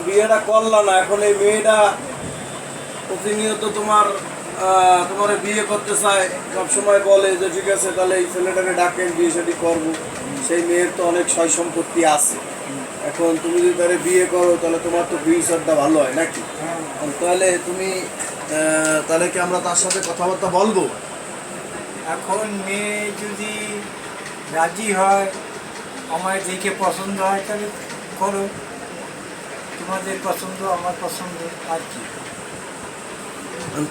বিয়েটা করলা না, এখন এই মেয়েটা প্রতিনিয়ত তোমার বিয়ে করতে চায়, সবসময় বলে যে ঠিক আছে তাহলে এই ছেলেটাকে ডাকেন, বিয়ে শাদী করবো। সেই মেয়ের তো অনেক সয় সম্পত্তি আছে। এখন তুমি যদি তাহলে বিয়ে করো তাহলে তোমার তো ফিউচারটা ভালো হয় নাকি? তাহলে তুমি তাহলে কি আমরা তার সাথে কথাবার্তা বলবো? এখন মেয়ে যদি রাজি হয়, আমার দেখে পছন্দ হয়, তাহলে করো। তোমাদের পছন্দ, আমার পছন্দ, আর কি।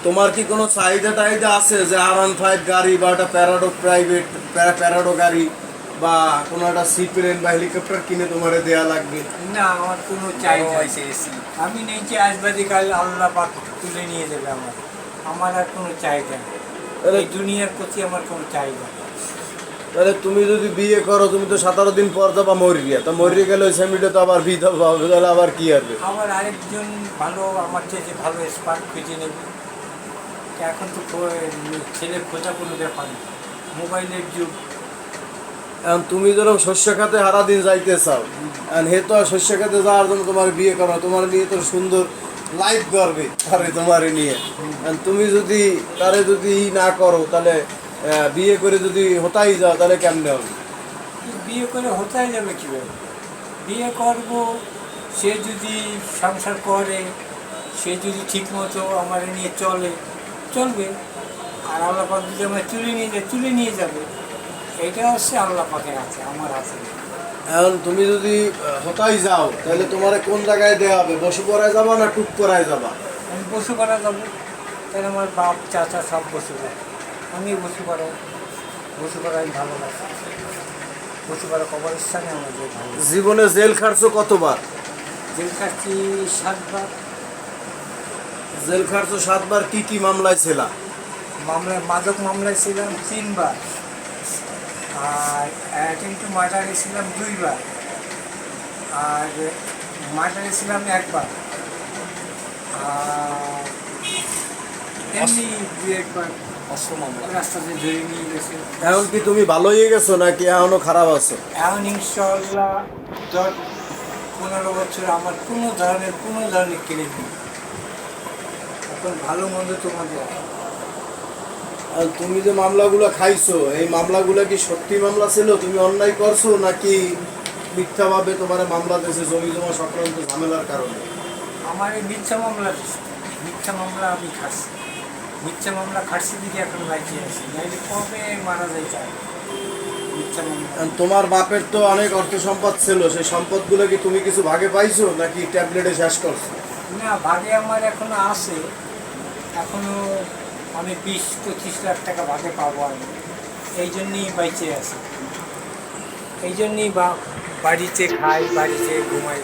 তোমার কি কোনো চাহিদা টাহিদা আছে যে R15 গাড়ি বা একটা প্যারাডো গাড়ি বা কোনো একটা সি প্লেন বা হেলিকপ্টার কিনে তোমার দেয়া লাগবে? না, আমার কোনো চাহিদা আছে। আমি নিচে আসবাদি কাল আল্লাহ পাক তুলে নিয়ে যাবে। আমার আর কোনো চাহিদা নেই। এই দুনিয়ার প্রতি আমার কোনো চাহিদা নেই। তাহলে তুমি যদি বিয়ে করো, তুমি তো 17 দিন পর যাবা মরিয়া, তা মরিয়ে গেলে ওই স্বামীটা তো আবার বিধবা হবে, তাহলে আবার কি হবে? আবার আরেকজন ভালো, আমার চেয়ে যে ভালো স্পার্ট খুঁজে নেবে। এখন তো ছেলে খোঁজা কোনো ব্যাপার নেই, মোবাইলের যুগ। এখন তুমি যেরকম শস্য খাতে সারা দিন যাইতে চাও, এখন হে তো শস্য খাতে যাওয়ার জন্য তোমার বিয়ে করো, তোমার নিয়ে তো সুন্দর লাইফ করবে তারে তোমার নিয়ে। তুমি যদি তারে যদি না করো, তাহলে বিয়ে করে যদি হতাই যাও, তাহলে কেমনে হবে? বিয়ে করে হতাই যাবে কীভাবে? বিয়ে করব, সে যদি সংসার করে, সে যদি ঠিকমতো আমার নিয়ে চলবে। আর আল্লাহ পাক যদি আমার তুলে নিয়ে যাবে। এটা হচ্ছে আল্লাহ পাকের আছে, আমার আছে। এখন তুমি যদি হতাই যাও, তাহলে তোমার কোন জায়গায় দেওয়া হবে? বসুপাড়ায় যাবা না টুকপাড়ায় যাবা? আমি বসুপাড়া যাবো, তাহলে আমার বাপ চাচা সব বসুপাড়া, আমি বসুপাড়ায় ভালো লাগে। বসুপাড়া কবরস্থানে আমার যে ভালো। জীবনে জেল খাটছো কতবার? জেল খাচ্ছি 7 বার। জেল খাটছো 7 বার। কি কি মামলায় ছিলা? মাদক মামলায় ছিলাম 3 বার, আর অ্যাটেম্প টু মার্ডারে ছিলাম 2 বার, আর মার্ডারে ছিলাম 1 বার, আর এমনি 2-1 বার রাস্তাতে ধরে নিয়ে গেছে। এখন কি তুমি ভালো হয়ে গেছো নাকি এখনো খারাপ আছো? এখন ইনশাল্লাহ 10-15 বছর আমার কোনো ধরনের কিনে নেই। এখন ভালো মন্দ তোমাদের। আর তুমি যে মামলাগুলো খাইছো, এই মামলাগুলো কি সত্যি মামলা ছিল? তুমি অন্যায় করছো নাকি মিথ্যাভাবে তোমার মামলা দিয়েছে জমি জমা সংক্রান্ত ঝামেলার কারণে? আমার এই মিথ্যা মামলা আমি খাচ্ছি। মিথ্যা মামলা খাচ্ছি দিকে এখন বাঁচিয়ে আছি, নাইলে কবে মারা যায় চাই। মিথ্যা মামলা। তোমার বাপের তো অনেক অর্থ সম্পদ ছিল, সেই সম্পদগুলো কি তুমি কিছু ভাগে পাইছো নাকি ট্যাবলেটে শেষ করছো? না, ভাগে আমার এখনো আছে। এখনো আমি 20-25 লাখ টাকা ভাগে পাবো আমি। এই জন্যই বাইচে আছি, এই জন্যই বাড়িতে খাই, বাড়িতে ঘুমাই।